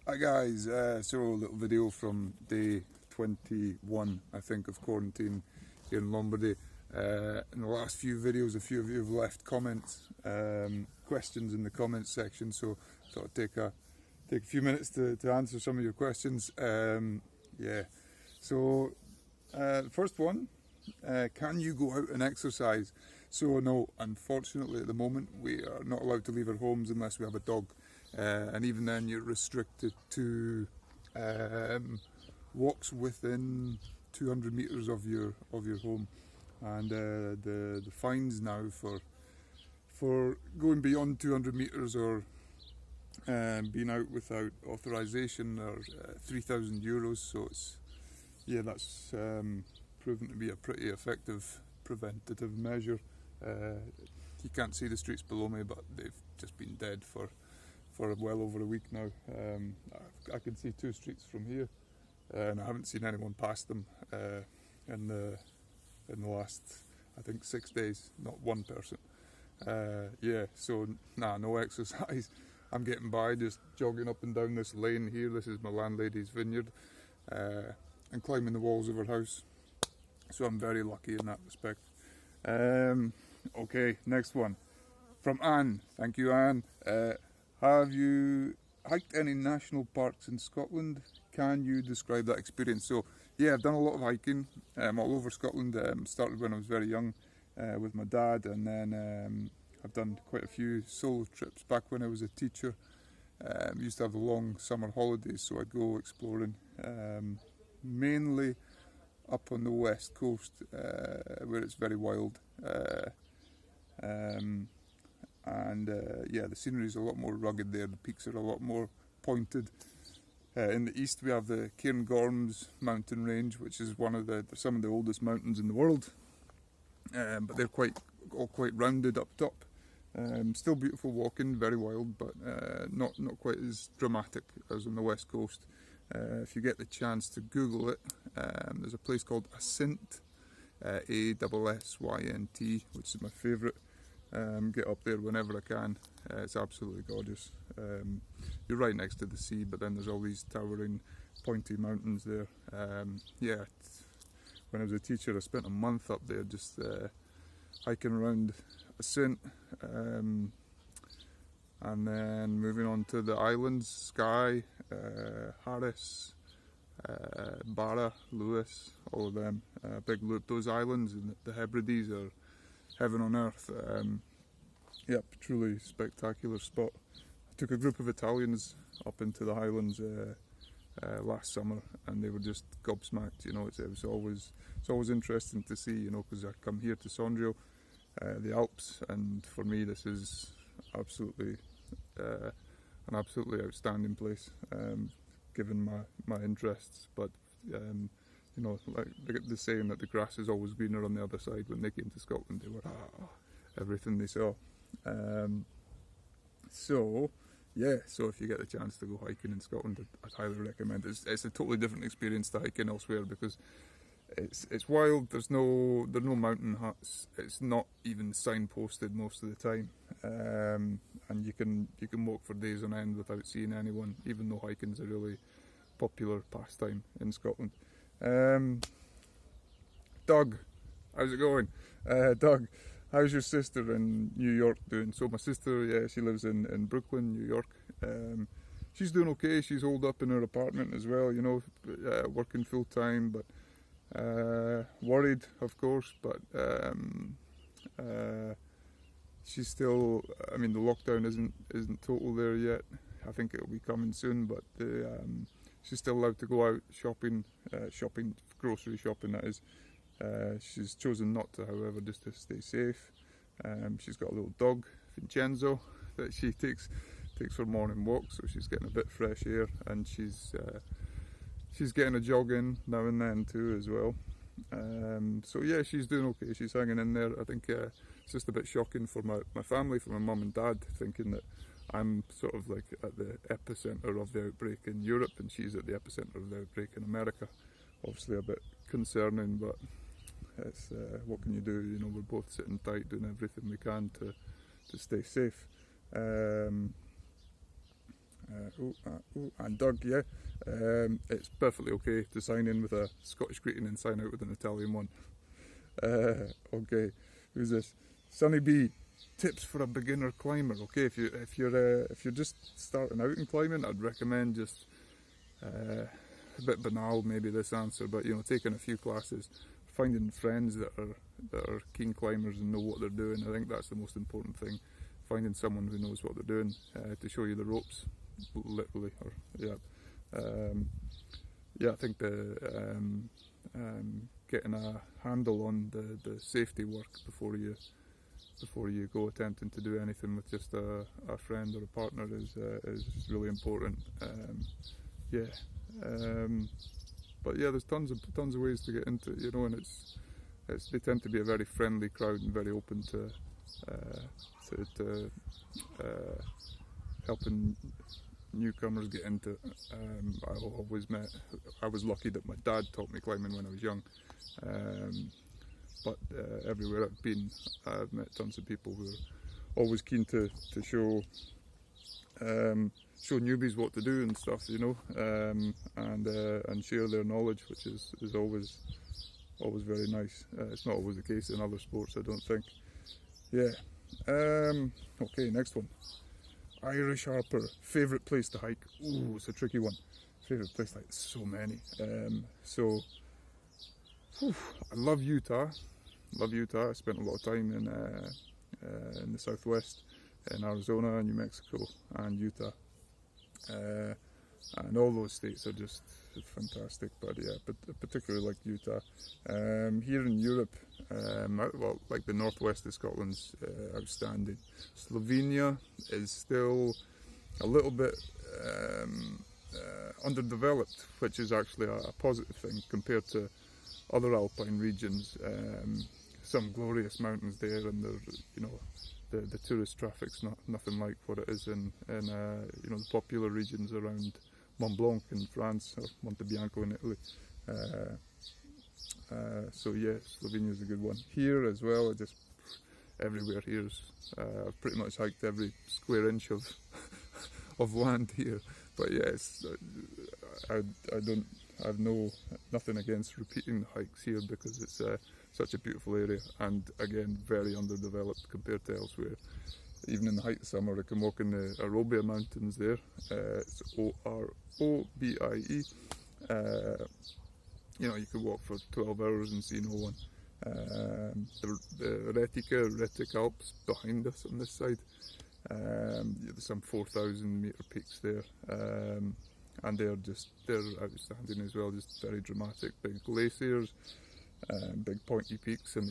Hi guys, so a little video from day 21, I think, of quarantine here in Lombardy. In the last few videos, a few of you have left comments, questions in the comments section, so I thought I'd take a few minutes to answer some of your questions. Yeah, so the first one, can you go out and exercise? So no, unfortunately at the moment we are not allowed to leave our homes unless we have a dog. And even then you're restricted to walks within 200 metres of your home, and the fines now for going beyond 200 metres or being out without authorisation are €3,000. So that's proven to be a pretty effective preventative measure. You can't see the streets below me, but they've just been dead for well over a week now. I can see two streets from here, and I haven't seen anyone pass them in the last, I think, 6 days. Not one person. So no exercise. I'm getting by just jogging up and down this lane here. This is my landlady's vineyard, and climbing the walls of her house. So I'm very lucky in that respect. Okay, next one from Anne. Thank you, Anne. Have you hiked any national parks in Scotland? Can you describe that experience? So yeah, I've done a lot of hiking all over Scotland. Started when I was very young with my dad, and then I've done quite a few solo trips back when I was a teacher. Used to have the long summer holidays, so I'd go exploring, mainly up on the west coast where it's very wild. The scenery is a lot more rugged there. The peaks are a lot more pointed. In the east we have the Cairngorms mountain range, which is some of the oldest mountains in the world, but they're all quite rounded up top. Still beautiful walking, very wild, but not quite as dramatic as on the west coast. If you get the chance to Google it, there's a place called Assynt, Assynt, which is my favourite. Get up there whenever I can. It's absolutely gorgeous. You're right next to the sea, but then there's all these towering, pointy mountains there. When I was a teacher, I spent a month up there just hiking around Assynt, and then moving on to the islands: Skye, Harris, Barra, Lewis, all of them. Big loop. Those islands and the Hebrides are heaven on earth. Truly spectacular spot. I took a group of Italians up into the Highlands last summer, and they were just gobsmacked. It's always interesting to see. Because I come here to Sondrio, the Alps, and for me this is absolutely an absolutely outstanding place, given my interests. But like the saying that the grass is always greener on the other side. When they came to Scotland, they were everything they saw. So if you get the chance to go hiking in Scotland, I'd highly recommend it. It's a totally different experience to hiking elsewhere, because it's wild. There are no mountain huts. It's not even signposted most of the time, and you can walk for days on end without seeing anyone, even though hiking's a really popular pastime in Scotland. Doug, how's it going? Doug, how's your sister in New York doing? So my sister, she lives in Brooklyn, New York. She's doing okay. She's holed up in her apartment as well, working full time, but worried, of course. But she's still. I mean, the lockdown isn't total there yet. I think it'll be coming soon, but she's still allowed to go out shopping, grocery shopping, that is. She's chosen not to, however, just to stay safe. She's got a little dog, Vincenzo, that she takes for morning walks, so she's getting a bit fresh air, and she's getting a jog in now and then too as well. She's doing okay. She's hanging in there. I think it's just a bit shocking for my family, for my mum and dad, thinking that I'm sort of like at the epicenter of the outbreak in Europe, and she's at the epicenter of the outbreak in America. Obviously a bit concerning, but it's what can you do? We're both sitting tight, doing everything we can to stay safe. And Doug, yeah, it's perfectly okay to sign in with a Scottish greeting and sign out with an Italian one. Okay, who's this? Sunny B, tips for a beginner climber. Okay, if you're just starting out in climbing, I'd recommend just a bit banal maybe this answer, but taking a few classes, finding friends that are keen climbers and know what they're doing. I think that's the most important thing. Finding someone who knows what they're doing to show you the ropes, literally. I think getting a handle on the safety work before you go attempting to do anything with just a friend or a partner is really important. But yeah, there's tons of ways to get into it, and they tend to be a very friendly crowd and very open to helping newcomers get into it. I was lucky that my dad taught me climbing when I was young, but everywhere I've been, I've met tons of people who are always keen to show newbies what to do and stuff, and share their knowledge, which is always very nice. It's not always the case in other sports, I don't think. Yeah. Okay, next one. Irish Harper, favourite place to hike? Ooh, it's a tricky one. Favourite place to hike? So many. I love Utah. I spent a lot of time in the southwest, in Arizona, New Mexico, and Utah. And all those states are just fantastic, but yeah, particularly like Utah. Here in Europe, like the northwest of Scotland's outstanding. Slovenia is still a little bit underdeveloped, which is actually a positive thing compared to other alpine regions. Some glorious mountains there, and the tourist traffic's nothing like what it is in the popular regions around Mont Blanc in France or Monte Bianco in Italy. So yeah, Slovenia is a good one. Here as well, everywhere here is, I've pretty much hiked every square inch of of land here. But yes, I've nothing against repeating the hikes here because it's such a beautiful area, and again very underdeveloped compared to elsewhere. Even in the height of summer, I can walk in the Arobia Mountains there. It's Orobie. You can walk for 12 hours and see no one. The Retic Alps behind us on this side. There's some 4,000 metre peaks there, and they're outstanding as well. Just very dramatic, big glaciers, big pointy peaks, and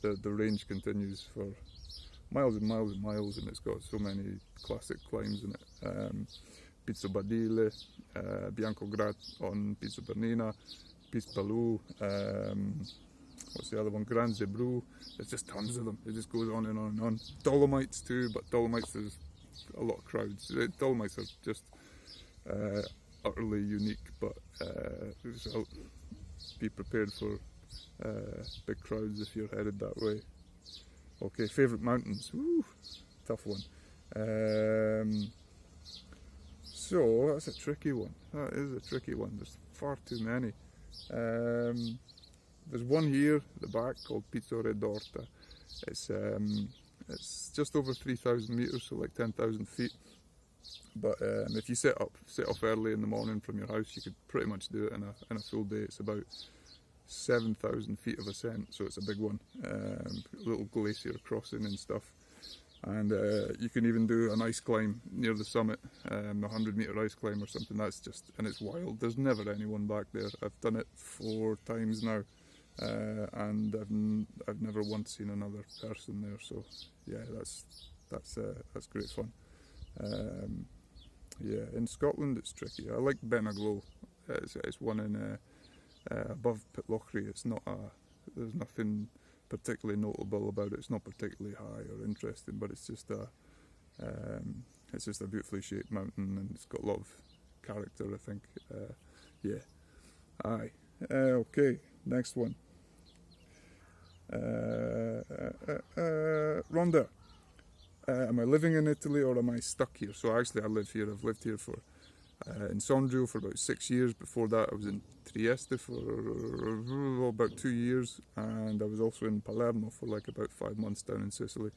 the range continues for miles and miles and miles, and it's got so many classic climbs in it. Pizzo Badile, Biancograd on Pizzo Bernina, Pispalou, what's the other one? Grand Zebrou. There's just tons of them. It just goes on and on and on. Dolomites too, but Dolomites there's a lot of crowds. Dolomites are just utterly unique, but so be prepared for big crowds if you're headed that way. Okay, favourite mountains. Woo, tough one. So that's a tricky one. That is a tricky one. There's far too many. There's one here at the back called Pizzo Redorta. It's just over 3,000 metres, so like 10,000 feet. But if you set off early in the morning from your house, you could pretty much do it in a full day. It's about 7,000 feet of ascent, so it's a big one. A little glacier crossing and stuff. And you can even do an ice climb near the summit, 100-metre ice climb or something. And it's wild. There's never anyone back there. I've done it 4 times now, and I've never once seen another person there. So yeah, that's great fun. Yeah, in Scotland it's tricky. I like Benaglow. It's one in above Pitlochry. There's nothing particularly notable about it. It's not particularly high or interesting, but it's just a beautifully shaped mountain, and it's got a lot of character, I think. Yeah. Aye. Okay, next one. Rhonda, am I living in Italy or am I stuck here? So actually I live here. I've lived here for in Sondrio for about 6 years. Before that I was in Trieste for about 2 years, and I was also in Palermo for like about 5 months down in Sicily.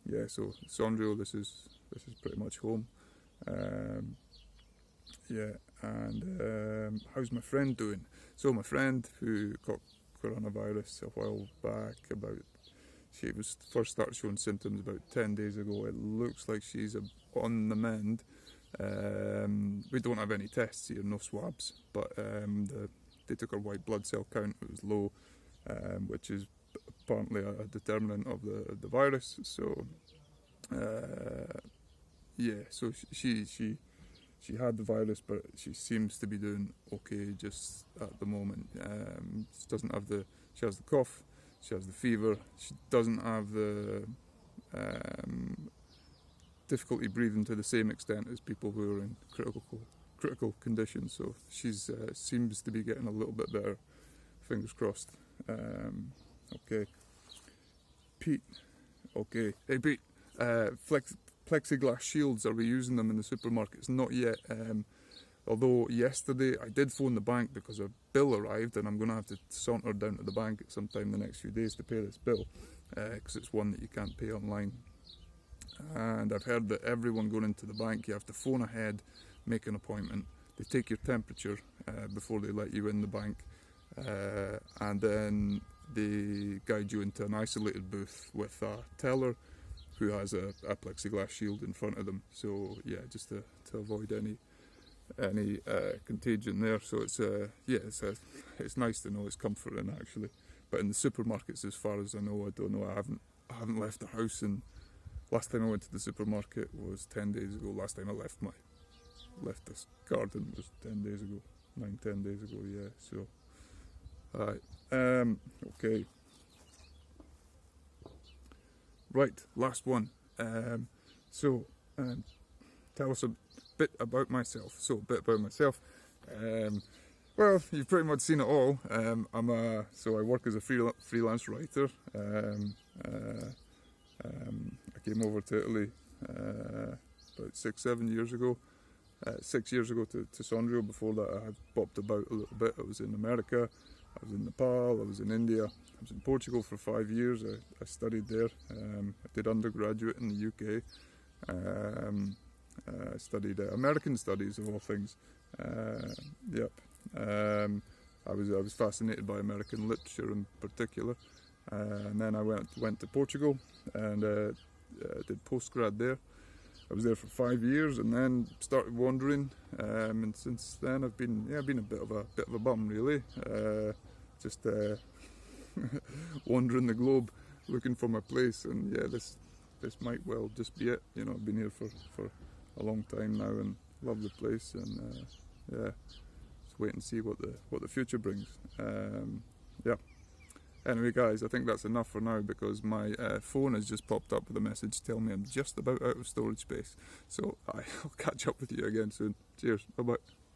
Yeah, so Sondrio, this is pretty much home. Yeah, and how's my friend doing? So my friend who got coronavirus a while back, she was first started showing symptoms about 10 days ago. It looks like she's on the mend. We don't have any tests here, no swabs, but they took her white blood cell count. It was low, which is apparently a determinant of the virus. So yeah, so she had the virus, but she seems to be doing okay just at the moment. She doesn't have she has the cough, she has the fever, she doesn't have the difficulty breathing to the same extent as people who are in critical conditions. So she's seems to be getting a little bit better. Fingers crossed. Okay, Pete. Okay, hey Pete. Plexiglass shields, are we using them in the supermarkets? Not yet. Although yesterday I did phone the bank because a bill arrived, and I'm going to have to saunter down to the bank at some time the next few days to pay this bill, because it's one that you can't pay online. And I've heard that everyone going into the bank, you have to phone ahead, make an appointment. They take your temperature before they let you in the bank, and then they guide you into an isolated booth with a teller who has a plexiglass shield in front of them. So yeah, just to avoid any contagion there. So it's it's nice to know, it's comforting actually. But in the supermarkets, as far as I know, I don't know. I haven't left the house, and last time I went to the supermarket was 10 days ago. Last time I left this garden was 10 days ago, 9-10 days ago. Yeah. So okay. Right, last one. Tell us a bit about myself. So, a bit about myself. Well, you've pretty much seen it all. I work as a freelance writer. I came over to Italy about 6-7 years ago. 6 years ago to Sondrio. Before that, I had bopped about a little bit. I was in America, I was in Nepal, I was in India, I was in Portugal for 5 years. I studied there. I did undergraduate in the UK. I studied American studies, of all things. Yep. I was fascinated by American literature in particular. And then I went to Portugal and did postgrad there. I was there for 5 years and then started wandering. And since then I've been a bit of a bum really. Just wandering the globe looking for my place, and yeah, this might well just be it. You know, I've been here for a long time now and love the place, and yeah, just wait and see what the future brings. Yeah. Anyway guys, I think that's enough for now, because my phone has just popped up with a message telling me I'm just about out of storage space. So I'll catch up with you again soon. Cheers, bye bye.